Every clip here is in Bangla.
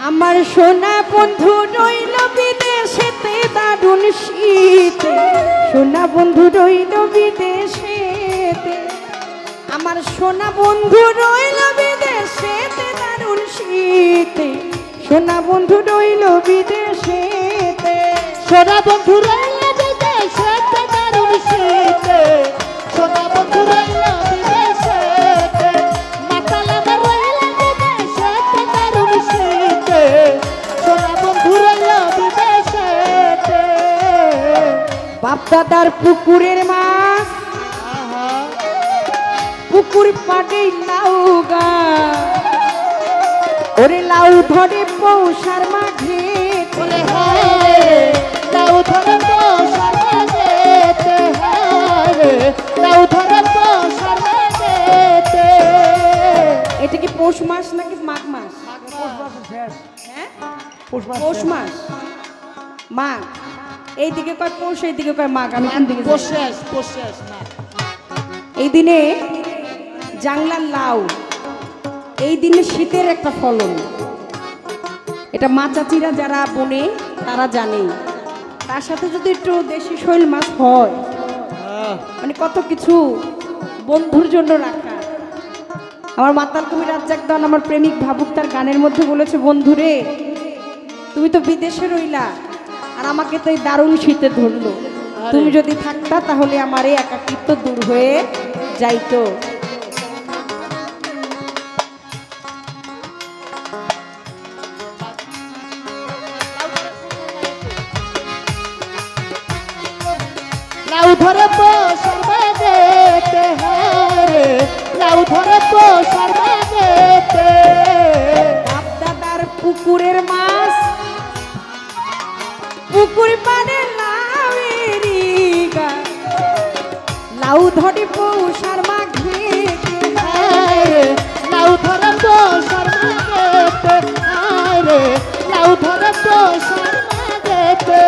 আমার সোনা বন্ধু রইল বিদেশেতে দারুণ শীতে, সোনা বন্ধু রইল বিদেশেতে, আমার সোনা বন্ধু রইল বিদেশেতে দারুণ শীতে, সোনা বন্ধু রইল বিদেশেতে, সোনা বন্ধু রইল বিদেশেতে দারুণ শীতে, সোনা বন্ধু রইল বিদেশেতে, মাতাল আমার রইল বিদেশেতে দারুণ শীতে, সোনা বন্ধু রইল বিদেশেতে। বাপ দাদার পুকুরের মাছ পুকুর পাড়ে লাউ গা, ওরে লাউ ধরে পৌষার মাঘে, ওরে হায় লাউ ধরে পৌষার মাঘেতে, হায় লাউ ধরে পৌষার মাঘেতে। এটা কি পৌষ মাস নাকি মাঘ মাস? হ্যাঁ পৌষ মাস মাঘ, এইদিকে কয় পৌষ এইদিকে কয় মাঘ, আমি কোন দিকে? পৌষ না। এই দিনে জাংলার লাউ, এই দিনে শীতের একটা ফলন, এটা মা চাচিরা যারা বনে তারা জানে। তার সাথে যদি একটু দেশি শৈল মাছ হয়, মানে কত কিছু বন্ধুর জন্য রাখা। আমার মাতাল কবি রাজ্জাক দন আমার প্রেমিক ভাবুক তার গানের মধ্যে বলেছে, বন্ধুরে তুমি তো বিদেশে রইলা আর আমাকে তো এই দারুণ শীতে ধরলো, তুমি যদি থাকতা তাহলে আমার এই একাকিত্ব দূর হয়ে যাইতো। লাউ ধরে পৌষার মাঘেতে, হায় লাউ ধরে পৌষার মাঘেতে। বাপ দাদার পুকুরের মাছ পুকুর পাড়ে লাউয়েরি গা, লাউ ধরে পৌষার মাঘে, হায় লাউ ধরে পৌষার মাঘেতে, হায় লাউ ধরে পৌষার মাঘেতে।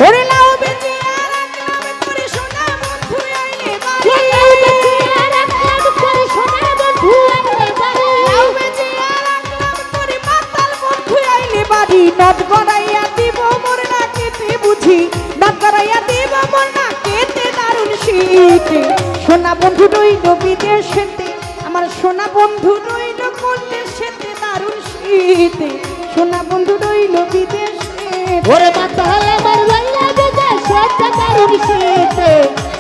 ওরে লাউ বেচিয়া রাখলাম করে সোনা বন্ধু আইলে বাড়ি, লাউ বেচিয়া রাখলাম করে সোনা বন্ধু আইলে বাড়ি, লাউ বেচিয়া রাখলাম করে মাতাল বন্ধু আইলে বাড়ি, নদ গড়াইয়া দিব মোর না কেটে বুঝি, নদ গড়াইয়া দিব মোর না কেটে দারুণ শীতে, সোনা বন্ধু রইল বিদেশেতে, আমার সোনা বন্ধু রইল কোন দেশেতে দারুণ শীতে, সোনা বন্ধু রইল বিদেশে। ওরে মাতাল আমার রইল বিদেশেতে দারুণ শীতে,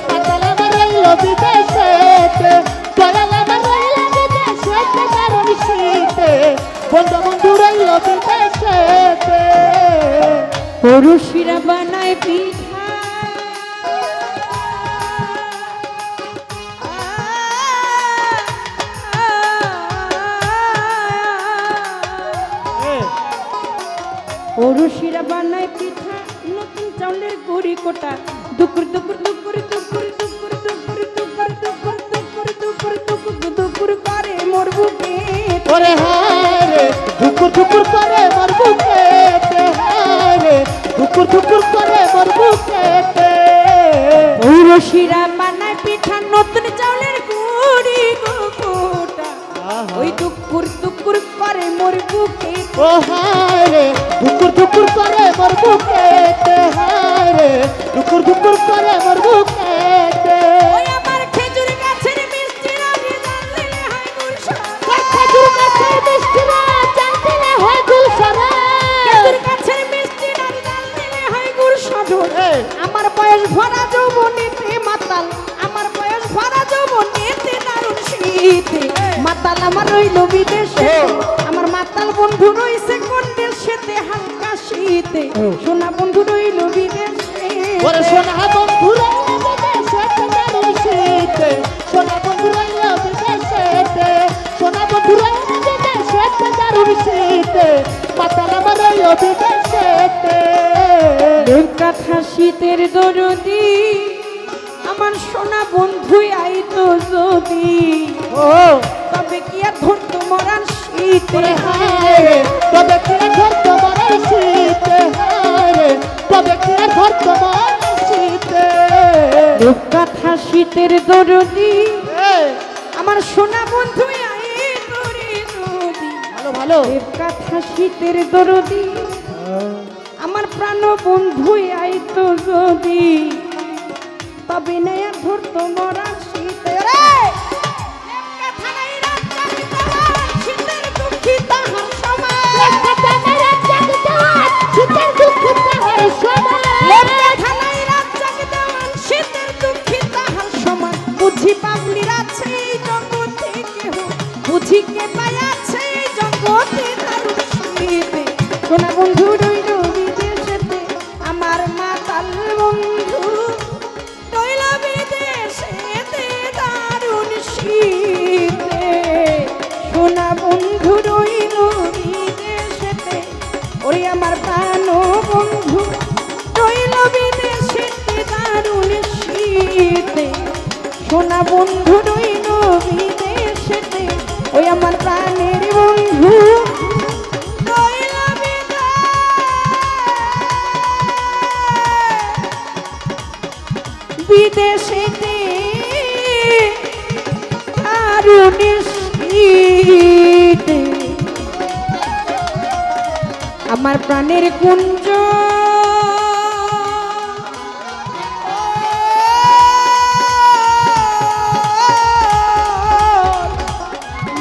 মাতাল আমার রইল বিদেশেতে, দয়াল আমার রইল বিদেশেতে দারুণ শীতে, বন্ধু বন্ধু রইল বিদেশেতে। পুরুষিরা বানায় পিঠা, পুরুষিরা বানায় পিঠা, নতুন চাউলের গুড়ি কোটা, দুপুর দুপুর দুপুর দুপুর দুপুর দুপুর দুপুর দুপুর দুপুর দুপুর দুপুর দুপুর করে মোর বুকে, ওরে হায় ধুকুর ধুকুর করে মোর বুকেতে, হায় ধুকুর ধুকুর করে মোর বুকেতে। পুরুষিরা বানায় পিঠা, নতুন চাউলের গুড়ি কোটা, ওই দুপুর দুপুর করে মোর বুকে, ও হায় ধুকুর ধুকুর করে মোর বুকেতে, হায় ধুকুর ধুকুর করে মোর বুকেতে। ওই আমার খেজুর গাছের মিষ্টি রাগে জানলে হয় গুলশান, খেজুর গাছের মিষ্টি রাগ জানলে হয় গুলশান, খেজুর গাছের মিষ্টি রাগে জানলে হয় গুলশান। আমার বয়স ভরা যৌবনেতে মাতাল, আমার বয়স ভরা যৌবনেতে দারুণ শীতে, মাতাল আমার রইল বিদেশে, আমার মাতাল বন্ধু রইছে কোন দেশেতে হালকা শীতে, সোনা বন্ধু রইল বিদেশে। ওরে সোনা বন্ধু রইল বিদেশেতে দারুণ শীতে, সোনা বন্ধু রইল বিদেশেতে, সোনা বন্ধু রইল বিদেশেতে দারুণ শীতে, মাতাল আমার রইল বিদেশেতে। কথা শীতের দরদি আমার সোনা বন্ধু আইতো যদি, ও তবে কি আর ধরতো মরার শীতে, ওরে হায় তবে কি আর ধরতো মরার শীতে, হায় তবে কি আর ধরতো মরার শীতে। কথা শীতের দরদি আমার সোনা বন্ধু আইতো রে যদি, ভালো ভালো বলো কথা শীতের দরদি আমার প্রাণ বন্ধু আইতো যদি তবে নেয়া ধরতো মরা শীতে রে কথা নাই রাত জাগিতে শীতের দুঃখী তাহার সমান কথা নাই রাত জাগিতে শীতের দুঃখী তাহার সমান কথা নাই রাত জাগিতে শীতের দুঃখী তাহার সমান বুঝি পাগলির আছে এই জগতে কেহ বুঝি কে পাইয়াছে এই জগতে দারুণ শীতে সোনা বন্ধু রইল বিদেশেতে আমার মাতাল বন্ধু রইল বিদেশেতে দারুণ শীতে সোনা বন্ধু রইল বিদেশেতে ওরে আমার প্রাণ বন্ধু রইল বিদেশেতে দারুণ শীতে সোনা বন্ধু রইল বিদেশেতে ওই আমার প্রাণের বন্ধু রইল বিদেশেতে দারুণ শীতে আমার প্রাণের কুঞ্জ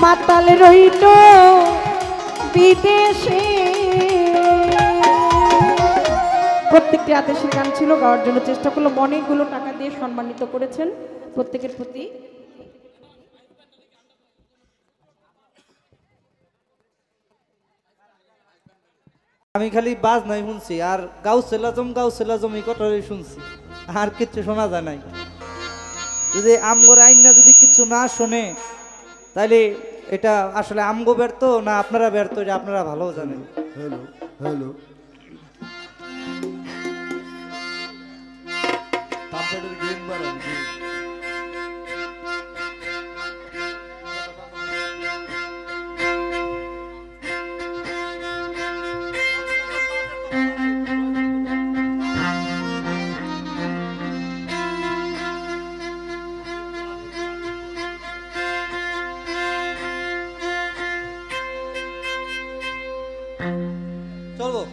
মাতাল রইল বিদেশে। প্রত্যেকটি আদেশের গান ছিল, গাওয়ার জন্য চেষ্টা করলো, অনেকগুলো টাকা দিয়ে সম্মানিত করেছেন প্রত্যেকের প্রতি। আমি খালি বাজ নাই শুনছি আর গাউ সেলাজম এই কথাই শুনছি, আর কিচ্ছু শোনা যায় নাই। যদি আমগোর আইনা যদি কিছু না শোনে তাইলে এটা আসলে আমগো ব্যর্থ না আপনারা ব্যর্থ, এটা আপনারা ভালো জানেন। হ্যালো হ্যালো তারপরে গ্রিন বাড়ান চলবো।